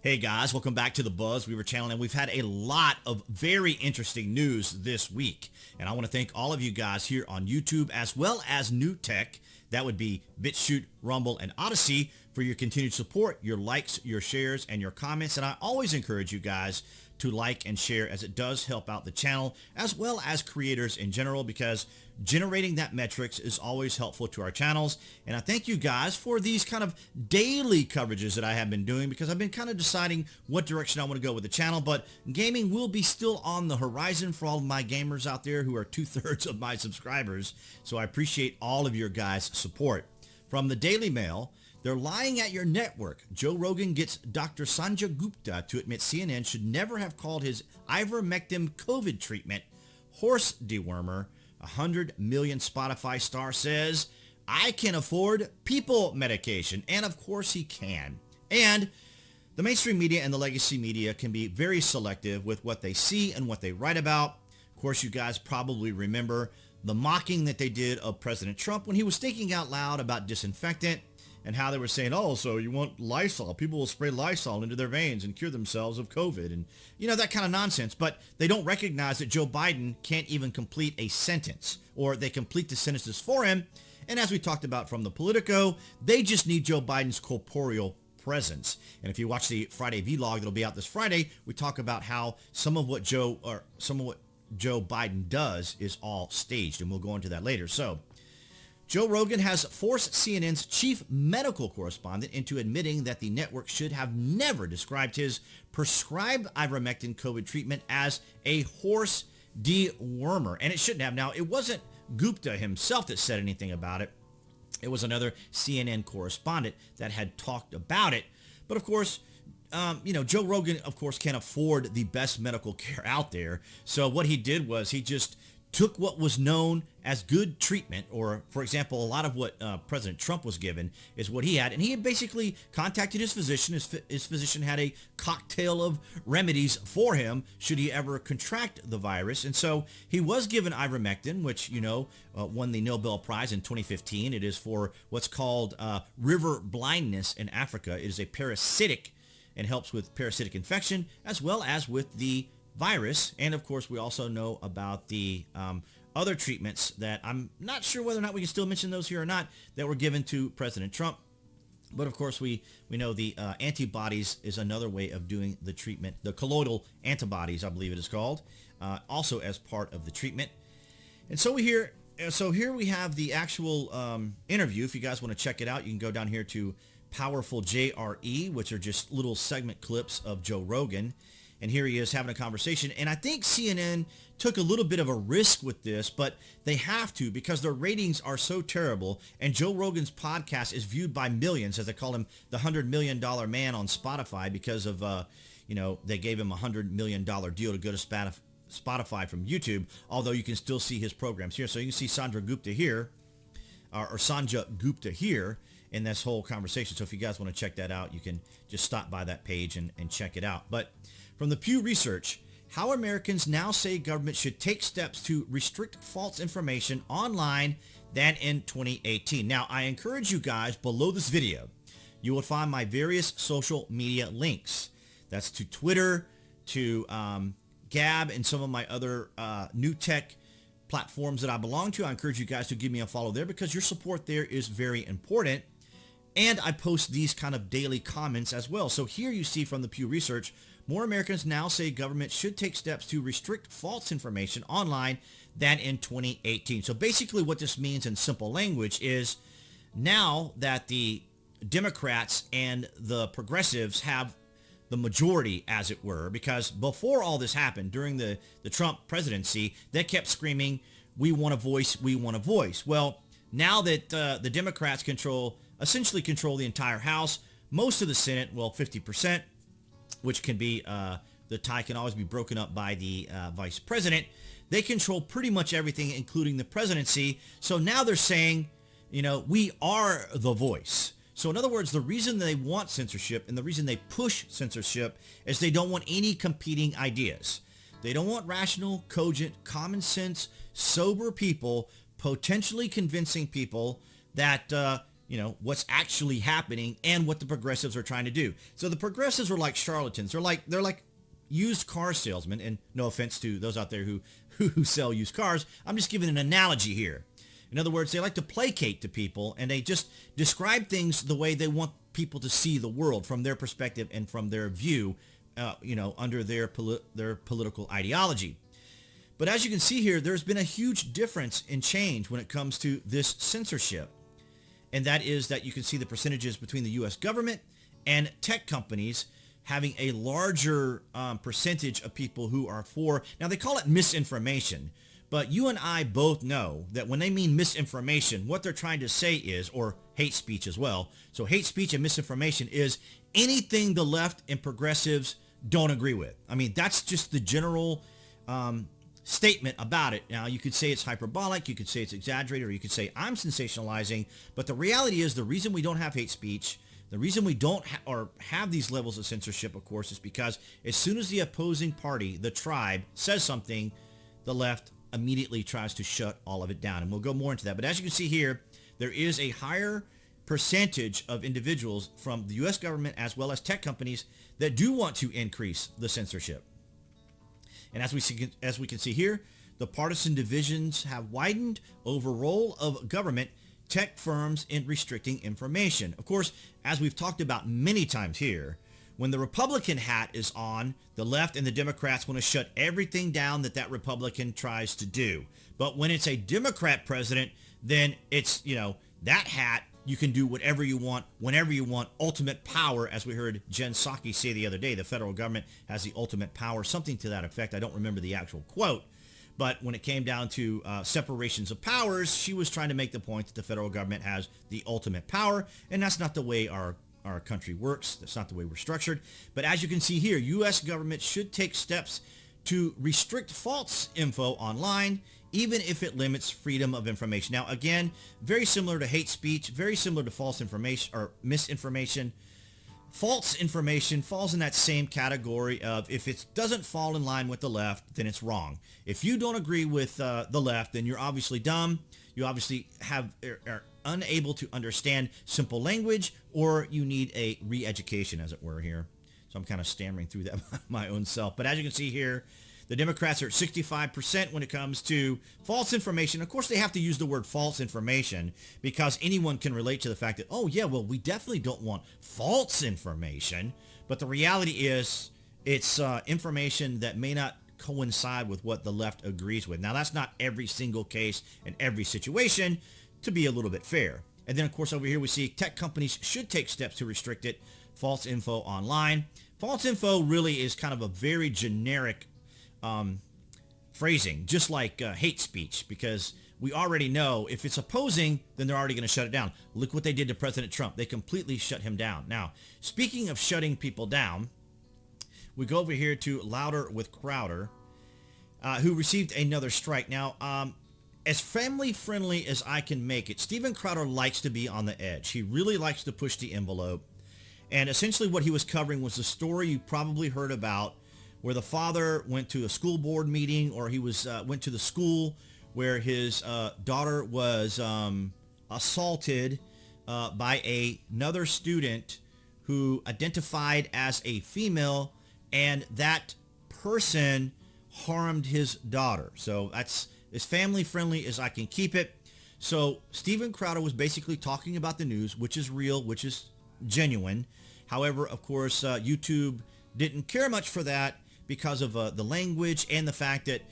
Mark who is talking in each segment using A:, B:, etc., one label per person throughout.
A: Hey guys, welcome back to the BuzWeaver channel, and we've had a lot of very interesting news this week. And I want to thank all of you guys here on YouTube as well as New Tech, that would be BitChute, Rumble, and Odyssey, for your continued support, your likes, your shares, and your comments. And I always encourage you guys to like and share, as it does help out the channel as well as creators in general, because generating that metrics is always helpful to our channels. And I thank you guys for these kind of daily coverages that I have been doing, because I've been kind of deciding what direction I want to go with the channel. But gaming will be still on the horizon for all of my gamers out there who are 2/3 of my subscribers. So I appreciate all of your guys' support. From the Daily Mail, they're lying at your network. Joe Rogan gets Dr. Sanjay Gupta to admit CNN should never have called his ivermectin COVID treatment horse dewormer. 100 million Spotify star says, I can afford people medication. And of course he can. And the mainstream media and the legacy media can be very selective with what they see and what they write about. Of course, you guys probably remember the mocking that they did of President Trump when he was thinking out loud about disinfectant, and how they were saying, oh, so you want Lysol. People will spray Lysol into their veins and cure themselves of COVID. And, you know, that kind of nonsense. But they don't recognize that Joe Biden can't even complete a sentence, or they complete the sentences for him. And as we talked about from the Politico, they just need Joe Biden's corporeal presence. And if you watch the Friday vlog that'll be out this Friday, we talk about how some of what Joe Biden does is all staged. And we'll go into that later. So Joe Rogan has forced CNN's chief medical correspondent into admitting that the network should have never described his prescribed ivermectin COVID treatment as a horse dewormer. And it shouldn't have. Now, it wasn't Gupta himself that said anything about it. It was another CNN correspondent that had talked about it. But of course, Joe Rogan, of course, can't afford the best medical care out there. So what he did was he just took what was known as good treatment, or, for example, a lot of what President Trump was given is what he had. And he had basically contacted his physician. His physician had a cocktail of remedies for him should he ever contract the virus. And so he was given ivermectin, which, won the Nobel Prize in 2015. It is for what's called river blindness in Africa. It is a parasitic and helps with parasitic infection as well as with the virus. And of course, we also know about the other treatments that I'm not sure whether or not we can still mention those here or not, that were given to President Trump. But of course, we know the antibodies is another way of doing the treatment. The colloidal antibodies, I believe it is called, also as part of the treatment. And so here we have the actual interview. If you guys want to check it out, you can go down here to Powerful JRE, which are just little segment clips of Joe Rogan. And here he is having a conversation. And I think CNN took a little bit of a risk with this, but they have to, because their ratings are so terrible. And Joe Rogan's podcast is viewed by millions, as they call him the $100 million man on Spotify, because of, they gave him a $100 million deal to go to Spotify from YouTube, although you can still see his programs here. So you can see Sanjay Gupta here, in this whole conversation. So if you guys want to check that out, you can just stop by that page and check it out. But from the Pew Research, how Americans now say government should take steps to restrict false information online than in 2018. Now, I encourage you guys, below this video, you will find my various social media links. That's to Twitter, to Gab, and some of my other new tech platforms that I belong to. I encourage you guys to give me a follow there, because your support there is very important. And I post these kind of daily comments as well. So here you see from the Pew Research, more Americans now say government should take steps to restrict false information online than in 2018. So basically what this means in simple language is, now that the Democrats and the progressives have the majority, as it were, because before all this happened, during the Trump presidency, they kept screaming, we want a voice, we want a voice. Well, now that the Democrats essentially control the entire House, most of the Senate, 50%, which can be, the tie can always be broken up by the vice president. They control pretty much everything, including the presidency. So now they're saying, we are the voice. So in other words, the reason they want censorship and the reason they push censorship is they don't want any competing ideas. They don't want rational, cogent, common sense, sober people potentially convincing people that what's actually happening and what the progressives are trying to do. So the progressives are like charlatans. They're like used car salesmen, and no offense to those out there who sell used cars. I'm just giving an analogy here. In other words, they like to placate to people, and they just describe things the way they want people to see the world from their perspective and from their view, under their political ideology. But as you can see here, there's been a huge difference in change when it comes to this censorship. And that is that you can see the percentages between the U.S. government and tech companies having a larger percentage of people who are for, now they call it misinformation, but you and I both know that when they mean misinformation, what they're trying to say is, or hate speech as well. So hate speech and misinformation is anything the left and progressives don't agree with. I mean, that's just the general statement about it. Now, you could say it's hyperbolic, you could say it's exaggerated, or you could say I'm sensationalizing, but the reality is the reason we don't have hate speech, the reason we don't have these levels of censorship, of course, is because as soon as the opposing party, the tribe, says something, the left immediately tries to shut all of it down. And we'll go more into that. But as you can see here, there is a higher percentage of individuals from the U.S. government as well as tech companies that do want to increase the censorship. And as we can see here, the partisan divisions have widened over role of government tech firms in restricting information. Of course, as we've talked about many times here, when the Republican hat is on, the left and the Democrats want to shut everything down that Republican tries to do. But when it's a Democrat president, then it's, that hat, you can do whatever you want, whenever you want, ultimate power, as we heard Jen Psaki say the other day. The federal government has the ultimate power, something to that effect. I don't remember the actual quote. But when it came down to separations of powers, she was trying to make the point that the federal government has the ultimate power, and that's not the way our country works. That's not the way we're structured. But as you can see here, U.S. government should take steps to restrict false info online, even if it limits freedom of information. Now, again, very similar to hate speech, very similar to false information or misinformation. False information falls in that same category of if it doesn't fall in line with the left, then it's wrong. If you don't agree with the left, then you're obviously dumb. You obviously are unable to understand simple language, or you need a re-education, as it were, here. So I'm kind of stammering through that my own self. But as you can see here, the Democrats are at 65% when it comes to false information. Of course, they have to use the word false information because anyone can relate to the fact that, oh, yeah, well, we definitely don't want false information. But the reality is it's information that may not coincide with what the left agrees with. Now, that's not every single case and every situation, to be a little bit fair. And then, of course, over here we see tech companies should take steps to restrict it. False info online. False info really is kind of a very generic phrasing, just like hate speech, because we already know if it's opposing, then they're already going to shut it down. Look what they did to President Trump. They completely shut him down. Now, speaking of shutting people down, we go over here to Louder with Crowder, who received another strike. Now, as family-friendly as I can make it, Steven Crowder likes to be on the edge. He really likes to push the envelope. And essentially what he was covering was the story you probably heard about where the father went to a school board meeting, or he went to the school where his daughter was assaulted by another student who identified as a female, and that person harmed his daughter. So that's as family friendly as I can keep it. So Steven Crowder was basically talking about the news, which is real, which is genuine. However, of course, YouTube didn't care much for that because of the language and the fact that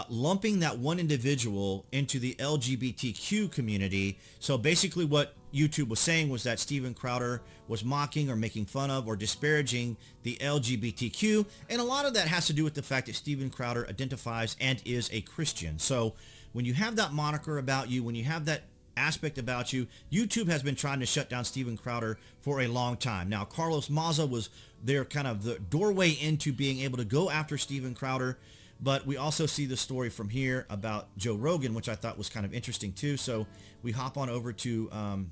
A: lumping that one individual into the LGBTQ community. So basically what YouTube was saying was that Steven Crowder was mocking or making fun of or disparaging the LGBTQ. And a lot of that has to do with the fact that Steven Crowder identifies and is a Christian. So when you have that moniker about you, when you have that aspect about you, YouTube has been trying to shut down Steven Crowder for a long time. Now, Carlos Maza was their kind of the doorway into being able to go after Steven Crowder. But we also see the story from here about Joe Rogan, which I thought was kind of interesting too. So we hop on over to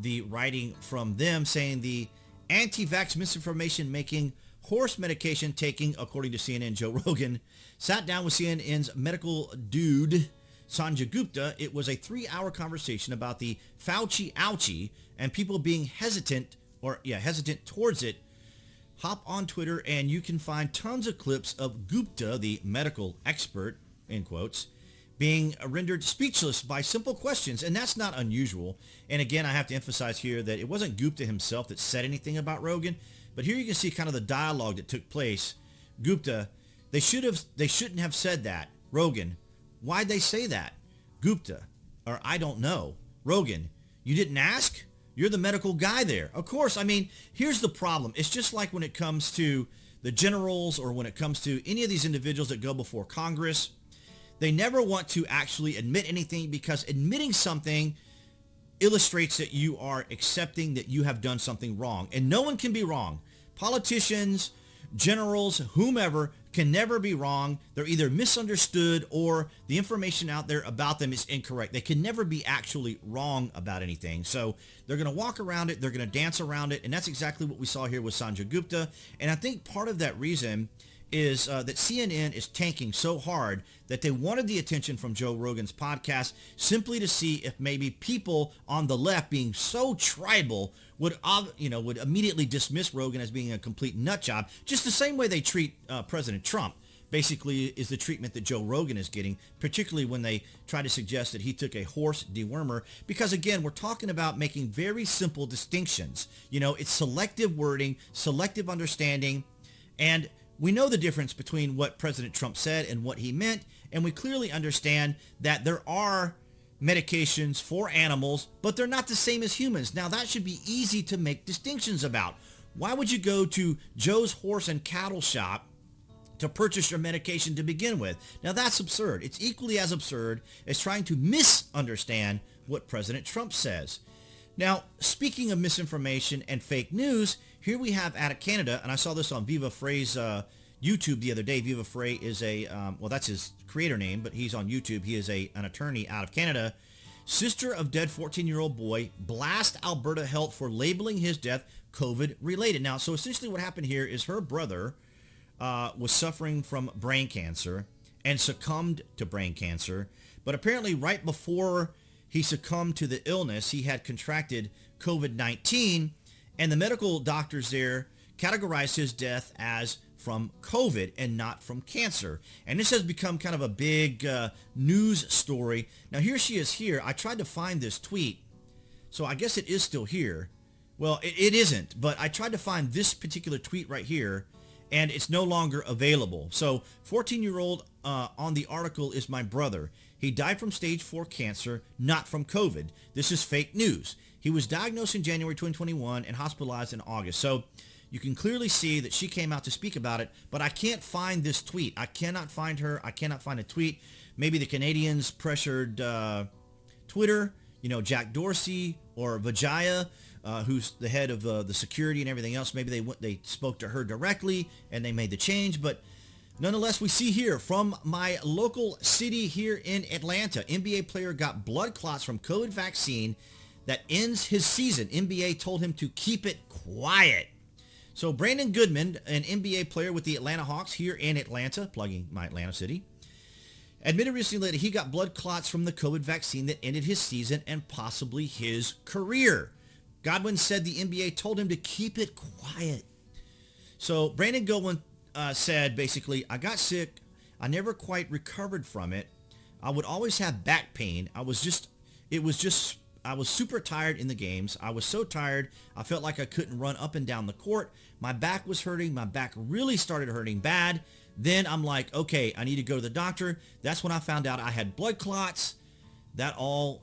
A: the writing from them saying the anti-vax misinformation making horse medication taking, according to CNN, Joe Rogan, sat down with CNN's medical dude Sanjay Gupta, it was a 3-hour conversation about the Fauci ouchie and people being hesitant towards it. Hop on Twitter and you can find tons of clips of Gupta, the medical expert, in quotes, being rendered speechless by simple questions, and that's not unusual. And again, I have to emphasize here that it wasn't Gupta himself that said anything about Rogan, but here you can see kind of the dialogue that took place. Gupta, they shouldn't have said that. Rogan, why'd they say that? Gupta, or I don't know. Rogan, you didn't ask? You're the medical guy there. Of course, I mean, here's the problem. It's just like when it comes to the generals or when it comes to any of these individuals that go before Congress. They never want to actually admit anything because admitting something illustrates that you are accepting that you have done something wrong. And no one can be wrong. Politicians, generals, whomever can never be wrong. They're either misunderstood or the information out there about them is incorrect. They can never be actually wrong about anything. So they're going to walk around it. They're going to dance around it. And that's exactly what we saw here with Sanjay Gupta. And I think part of that reason is that CNN is tanking so hard that they wanted the attention from Joe Rogan's podcast simply to see if maybe people on the left being so tribal would immediately dismiss Rogan as being a complete nut job, just the same way they treat President Trump. Basically is the treatment that Joe Rogan is getting, particularly when they try to suggest that he took a horse dewormer, because again, we're talking about making very simple distinctions. It's selective wording, selective understanding, and we know the difference between what President Trump said and what he meant, and we clearly understand that there are medications for animals, but they're not the same as humans. Now, that should be easy to make distinctions about. Why would you go to Joe's horse and cattle shop to purchase your medication to begin with? Now, that's absurd. It's equally as absurd as trying to misunderstand what President Trump says. Now, speaking of misinformation and fake news, here we have out of Canada, and I saw this on Viva Frey's YouTube the other day. Viva Frey is that's his creator name, but he's on YouTube. He is an attorney out of Canada. Sister of dead 14-year-old boy blast Alberta health for labeling his death COVID-related. Now, so essentially what happened here is her brother was suffering from brain cancer and succumbed to brain cancer, but apparently right before he succumbed to the illness, he had contracted COVID-19, and the medical doctors there categorized his death as from COVID and not from cancer. And this has become kind of a big news story. Now, here she is here. I tried to find this tweet, so I guess it is still here. Well, it isn't, but I tried to find this particular tweet right here, and it's no longer available. So 14-year-old on the article is my brother. He died from stage 4 cancer, not from COVID. This is fake news. He was diagnosed in January 2021 and hospitalized in August. So you can clearly see that she came out to speak about it, but I can't find this tweet. I cannot find her. I cannot find a tweet. Maybe the Canadians pressured Twitter, Jack Dorsey or Vijaya, who's the head of the security and everything else. Maybe they spoke to her directly and they made the change. But nonetheless, we see here from my local city here in Atlanta, NBA player got blood clots from COVID vaccine that ends his season. NBA told him to keep it quiet. So Brandon Goodman, an NBA player with the Atlanta Hawks here in Atlanta, plugging my Atlanta city, admitted recently that he got blood clots from the COVID vaccine that ended his season and possibly his career. Godwin said the NBA told him to keep it quiet. So Brandon Goodwin said, basically, I got sick. I never quite recovered from it. I would always have back pain. I was super tired in the games. I was so tired, I felt like I couldn't run up and down the court. My back was hurting. My back really started hurting bad. Then I'm like, okay, I need to go to the doctor. That's when I found out I had blood clots. That all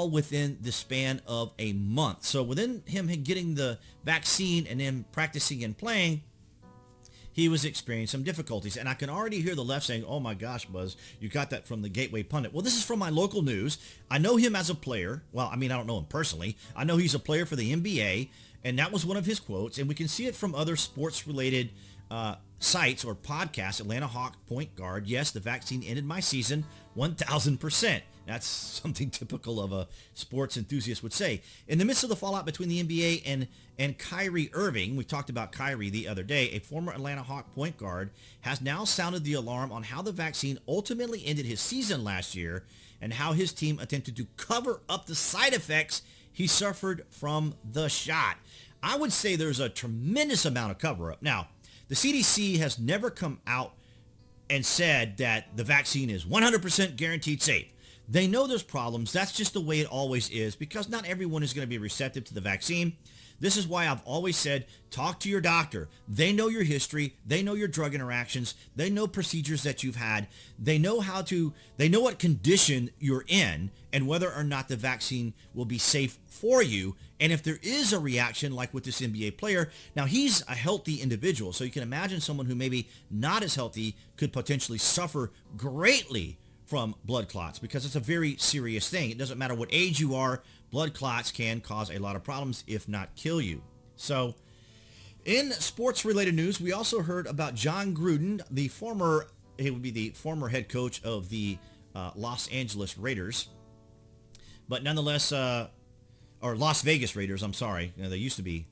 A: within the span of a month. So within him getting the vaccine and then practicing and playing, he was experiencing some difficulties. And I can already hear the left saying, oh my gosh, Buzz, you got that from the Gateway Pundit. Well, this is from my local news. I know him as a player. Well, I mean, I don't know him personally. I know he's a player for the NBA, and that was one of his quotes. And we can see it from other sports-related sites or podcasts. Atlanta Hawk point guard, yes, the vaccine ended my season 1,000%. That's something typical of a sports enthusiast would say. In the midst of the fallout between the NBA and Kyrie Irving, we talked about Kyrie the other day, a former Atlanta Hawk point guard has now sounded the alarm on how the vaccine ultimately ended his season last year and how his team attempted to cover up the side effects he suffered from the shot. I would say there's a tremendous amount of cover-up. Now, the CDC has never come out and said that the vaccine is 100% guaranteed safe. They know there's problems. That's just the way it always is because not everyone is going to be receptive to the vaccine. This is why I've always said, talk to your doctor. They know your history. They know your drug interactions. They know procedures that you've had. They know what condition you're in and whether or not the vaccine will be safe for you. And if there is a reaction like with this NBA player, now he's a healthy individual. So you can imagine someone who maybe not as healthy could potentially suffer greatly from blood clots because it's a very serious thing. It doesn't matter what age you are, blood clots can cause a lot of problems, if not kill you. So in sports-related news, we also heard about John Gruden, the former head coach of the Los Angeles Raiders, but nonetheless, or Las Vegas Raiders, I'm sorry. They used to be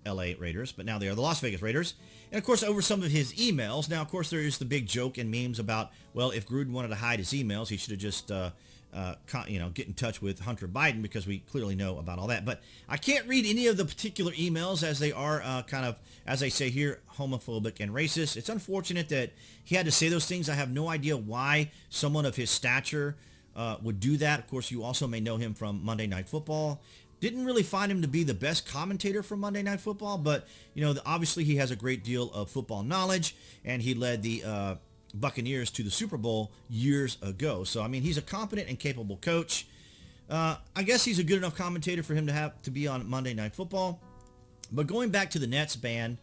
A: LA Raiders, but now they are the Las Vegas Raiders. And of course, over some of his emails. Now, of course, there is the big joke and memes about, well, if Gruden wanted to hide his emails, he should have just, get in touch with Hunter Biden because we clearly know about all that. But I can't read any of the particular emails as they are kind of, as they say here, homophobic and racist. It's unfortunate that he had to say those things. I have no idea why someone of his stature would do that. Of course, you also may know him from Monday Night Football. Didn't really find him to be the best commentator for Monday Night Football, but, obviously he has a great deal of football knowledge, and he led the Buccaneers to the Super Bowl years ago. So, I mean, he's a competent and capable coach. I guess he's a good enough commentator for him to be on Monday Night Football. But going back to the Nets ban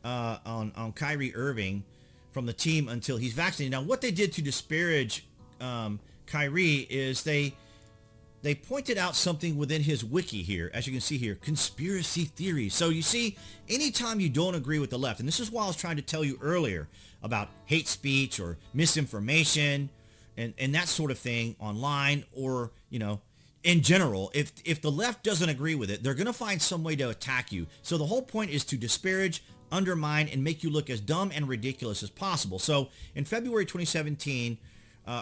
A: on Kyrie Irving from the team until he's vaccinated. Now, what they did to disparage Kyrie is they pointed out something within his wiki here, as you can see here, conspiracy theories. So you see, anytime you don't agree with the left, and this is why I was trying to tell you earlier about hate speech or misinformation and that sort of thing online or, in general, if the left doesn't agree with it, they're going to find some way to attack you. So the whole point is to disparage, undermine, and make you look as dumb and ridiculous as possible. So in February 2017,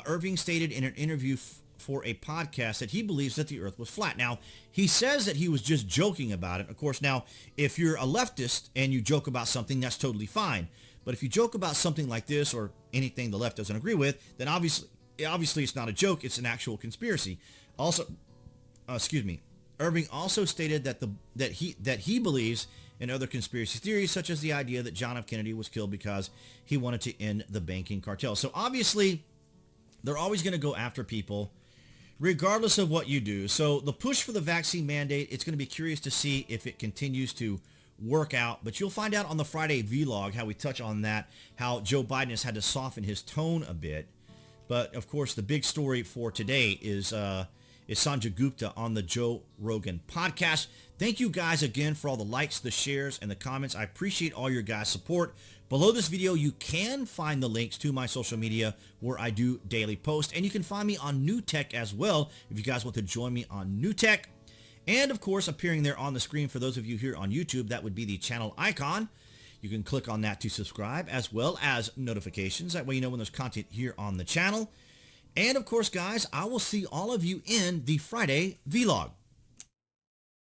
A: Irving stated in an interview for a podcast that he believes that the earth was flat. Now, he says that he was just joking about it. Of course, now, if you're a leftist and you joke about something, that's totally fine. But if you joke about something like this or anything the left doesn't agree with, then obviously it's not a joke, it's an actual conspiracy. Also, Irving also stated that he believes in other conspiracy theories, such as the idea that John F. Kennedy was killed because he wanted to end the banking cartel. So obviously, they're always going to go after people regardless of what you do. So the push for the vaccine mandate, it's going to be curious to see if it continues to work out. But you'll find out on the Friday vlog how we touch on that, how Joe Biden has had to soften his tone a bit. But of course, the big story for today is Sanjay Gupta on the Joe Rogan podcast. Thank you guys again for all the likes, the shares, and the comments. I appreciate all your guys' support. Below this video, you can find the links to my social media where I do daily posts. And you can find me on New Tech as well if you guys want to join me on New Tech. And of course, appearing there on the screen for those of you here on YouTube, that would be the channel icon. You can click on that to subscribe as well as notifications. That way you know when there's content here on the channel. And of course, guys, I will see all of you in the Friday vlog.